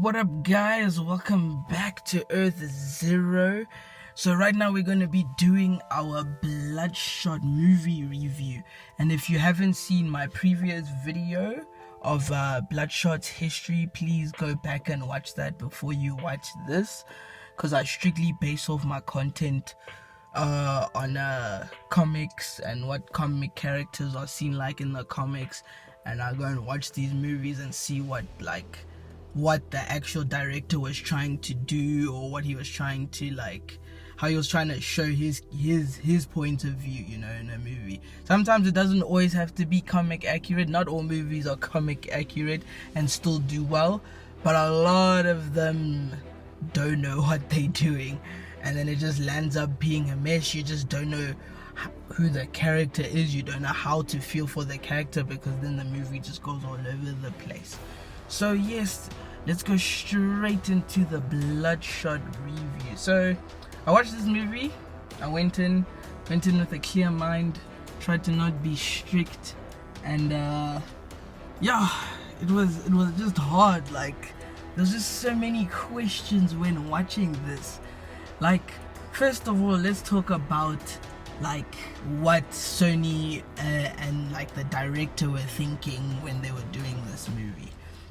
What up guys, welcome back to Earth Zero. So right now we're going to be doing our BloodShot movie review, and if you haven't seen my previous video of BloodShot's history, please go back and watch that before you watch this, because I strictly base off my content on comics and what comic characters are seen like in the comics, and I go and watch these movies and see what the actual director was trying to do, or what he was trying to how he was trying to show his point of view, you know, in a movie. Sometimes it doesn't always have to be comic accurate. Not all movies are comic accurate and still do well, but a lot of them don't know what they're doing, and then it just lands up being a mess. You just don't know who the character is, you don't know how to feel for the character, because then the movie just goes all over the place. So yes, let's go straight into the BloodShot review. So I watched this movie. I went in with a clear mind, tried to not be strict, and yeah, it was just hard. There's just so many questions when watching this. First of all, let's talk about what Sony and the director were thinking when they were doing this movie.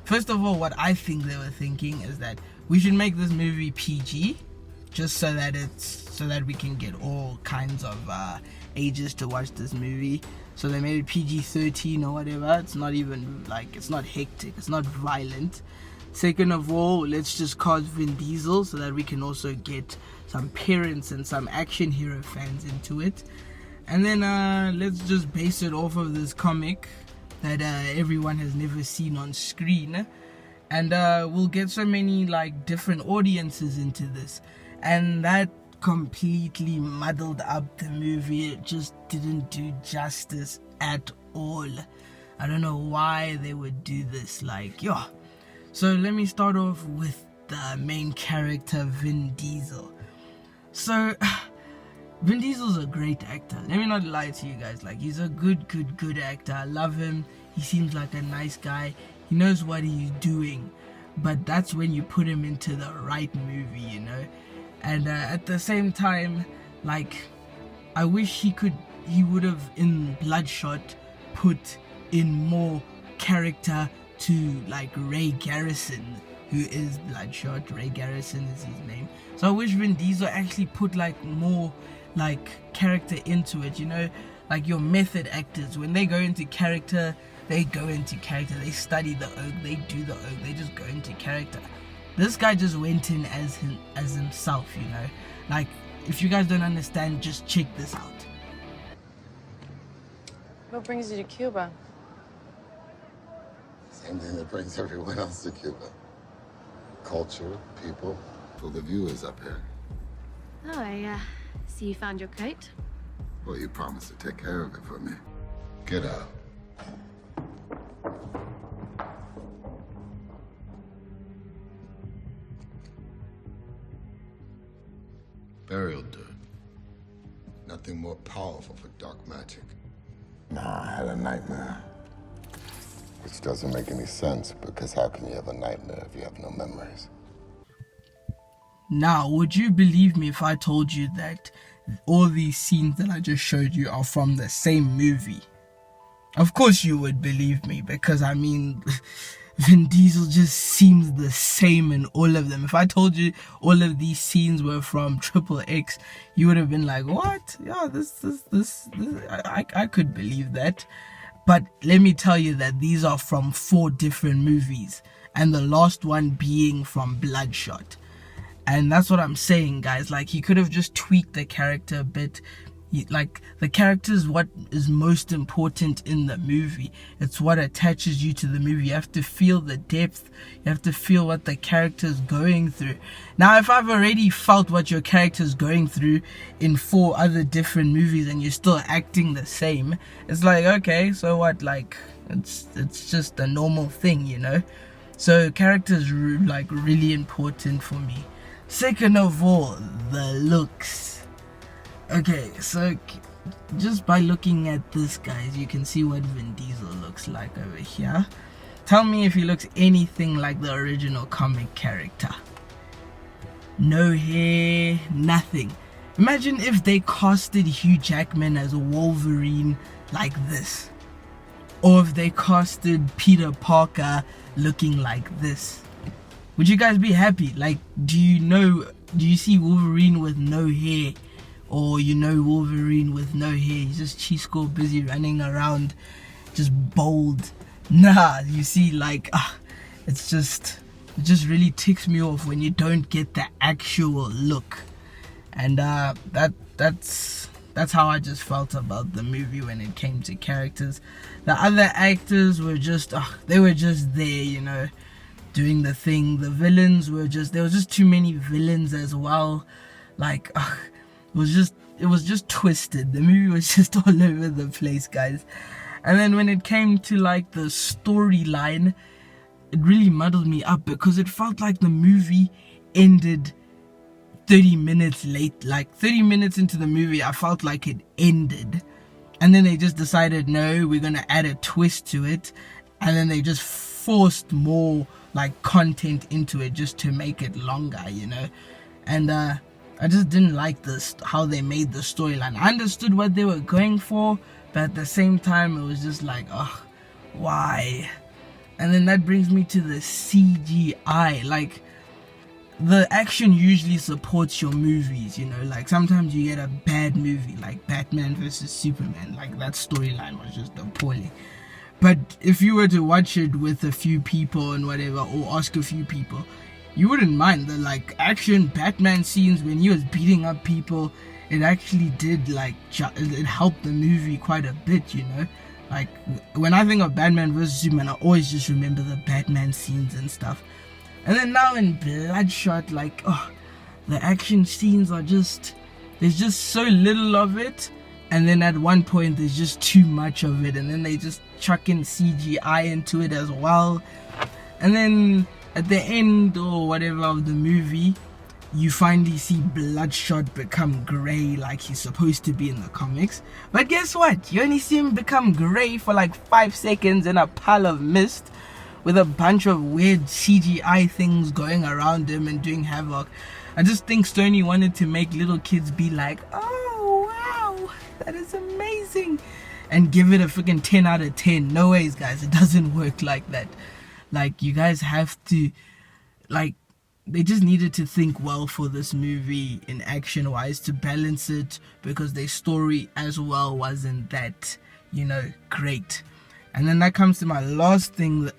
First of all, what I think they were thinking is that we should make this movie PG, just so that we can get all kinds of ages to watch this movie. So they made it PG-13 or whatever. It's not even it's not hectic, it's not violent. Second of all, let's just cast Vin Diesel so that we can also get some parents and some action hero fans into it. And then let's just base it off of this comic that everyone has never seen on screen, and we'll get so many different audiences into this, and that completely muddled up the movie. It just didn't do justice at all. I don't know why they would do this. So let me start off with the main character, Vin Diesel. So Vin Diesel's a great actor. Let me not lie to you guys. He's a good actor. I love him. He seems like a nice guy. He knows what he's doing. But that's when you put him into the right movie, you know. And at the same time, I wish he would have in BloodShot put in more character to Ray Garrison, who is BloodShot. Ray Garrison is his name. So I wish Vin Diesel actually put more character into it, you know. Your method actors, when they go into character, they study the oak, they do the oak, they just go into character. This guy just went in as himself, you know. If you guys don't understand, just check this out. What brings you to Cuba? Same thing that brings everyone else to Cuba. Culture, people. Well, the view is up here. Oh, I see you found your coat. Well, you promised to take care of it for me. Get out. Burial dirt. Nothing more powerful for dark magic. Nah, I had a nightmare. Which doesn't make any sense, because how can you have a nightmare if you have no memories? Now, would you believe me if I told you that all these scenes that I just showed you are from the same movie? Of course you would believe me, because I mean, Vin Diesel just seems the same in all of them. If I told you all of these scenes were from XXX, you would have been like, what? Yeah, I could believe that. But let me tell you that these are from 4 different movies, and the last one being from BloodShot. And that's what I'm saying, guys. He could have just tweaked the character a bit. The character is what is most important in the movie. It's what attaches you to the movie. You have to feel the depth. You have to feel what the character is going through. Now, if I've already felt what your character is going through in 4 other different movies and you're still acting the same, it's okay, so what? It's just a normal thing, you know. So characters really important for me. Second of all, the looks. Okay, so just by looking at this, guys, you can see what Vin Diesel looks like over here. Tell me if he looks anything like the original comic character. No hair, nothing. Imagine if they casted Hugh Jackman as Wolverine like this. Or if they casted Peter Parker looking like this. Would you guys be happy? Like, do you see Wolverine with no hair? Or you know Wolverine with no hair? He's just Chisco busy running around, just bold. Nah, you see, like, it just really ticks me off when you don't get the actual look. And that's how I just felt about the movie when it came to characters. The other actors were just they were just there, you know, doing the thing. The villains there was just too many villains as well. Like, it was just twisted. The movie was just all over the place, guys. And then when it came to like the storyline, it really muddled me up because it felt like the movie ended 30 minutes late. Like 30 minutes into the movie, I felt like it ended. And then they just decided, no, we're gonna add a twist to it. And then they just forced more like content into it just to make it longer, you know. And I just didn't like how they made the storyline. I understood what they were going for, but at the same time it was just like, why? And then that brings me to the CGI. Like, the action usually supports your movies, you know. Like, sometimes you get a bad movie like Batman vs Superman. Like, that storyline was just appalling. But if you were to watch it with a few people and whatever, or ask a few people, you wouldn't mind the like action Batman scenes when he was beating up people. It actually did like it helped the movie quite a bit, you know. Like, when I think of Batman vs Superman, I always just remember the Batman scenes and stuff. And then now in BloodShot, like, the action scenes are just, there's just so little of it. And then at one point there's just too much of it, and then they just chuck in CGI into it as well. And then at the end or whatever of the movie, you finally see BloodShot become grey like he's supposed to be in the comics. But guess what? You only see him become grey for like 5 seconds in a pile of mist with a bunch of weird CGI things going around him and doing havoc. I just think Stoney wanted to make little kids be like, oh wow, that is amazing, and give it a freaking 10 out of 10. No ways, guys, it doesn't work like that. Like, you guys have to, like, they just needed to think well for this movie in action wise to balance it, because their story as well wasn't that, you know, great. And then that comes to my last thing that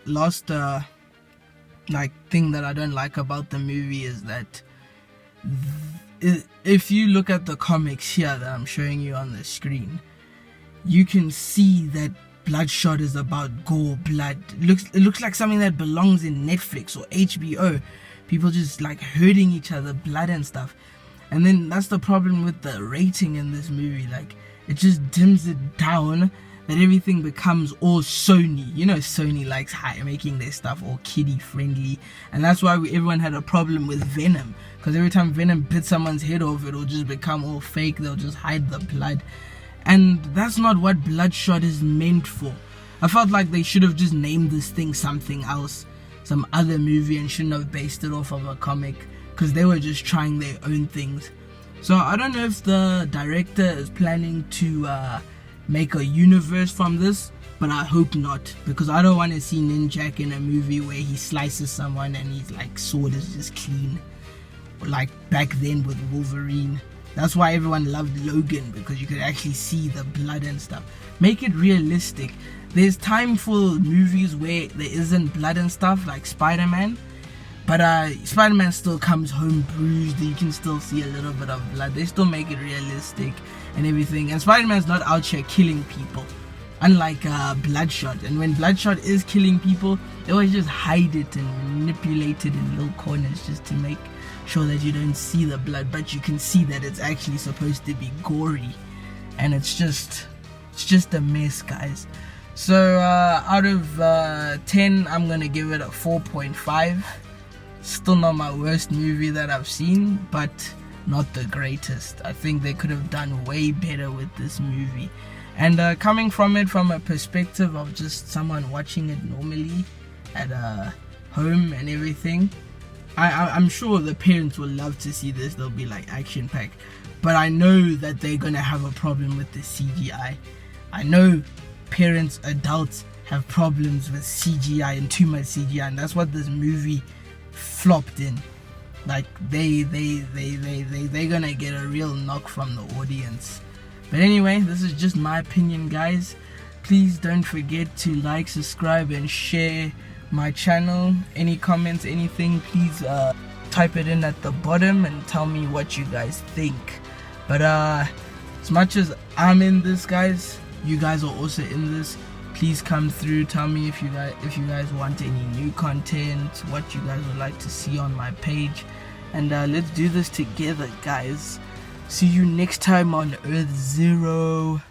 I don't like about the movie is that if you look at the comics here that I'm showing you on the screen, you can see that BloodShot is about gore, blood. It looks like something that belongs in Netflix or HBO. People just like hurting each other, blood and stuff. And then that's the problem with the rating in this movie. Like, it just dims it down, that everything becomes all Sony. You know, Sony likes making their stuff all kiddie friendly, and that's why everyone had a problem with Venom, because every time Venom bit someone's head off, it'll just become all fake. They'll just hide the blood, and that's not what BloodShot is meant for. I felt like they should have just named this thing something else, some other movie, and shouldn't have based it off of a comic, because they were just trying their own things. So I don't know if the director is planning to make a universe from this, but I hope not, because I don't want to see Ninjak in a movie where he slices someone and his like sword is just clean, like back then with Wolverine. That's why everyone loved Logan, because you could actually see the blood and stuff. Make it realistic. There's time for movies where there isn't blood and stuff, like Spider-Man, but Spider-Man still comes home bruised. You can still see a little bit of blood. They still make it realistic and everything. And Spider-Man's not out here killing people, unlike BloodShot. And when BloodShot is killing people, they always just hide it and manipulate it in little corners just to make sure that you don't see the blood, but you can see that it's actually supposed to be gory. And it's just a mess, guys. So out of 10, I'm gonna give it a 4.5. Still not my worst movie that I've seen, but not the greatest. I think they could have done way better with this movie. And coming from it from a perspective of just someone watching it normally, at home and everything. I'm sure the parents will love to see this. They'll be like action packed, but I know that they're gonna have a problem with the CGI. I know parents, adults have problems with CGI and too much CGI, and that's what this movie flopped in. Like they're gonna get a real knock from the audience. But anyway, this is just my opinion, guys. Please don't forget to like, subscribe, and share my channel. Any comments, anything, please type it in at the bottom and tell me what you guys think. But as much as I'm in this, guys, you guys are also in this. Please come through, tell me if you guys want any new content, what you guys would like to see on my page, and let's do this together, guys. See you next time on Earth Zero.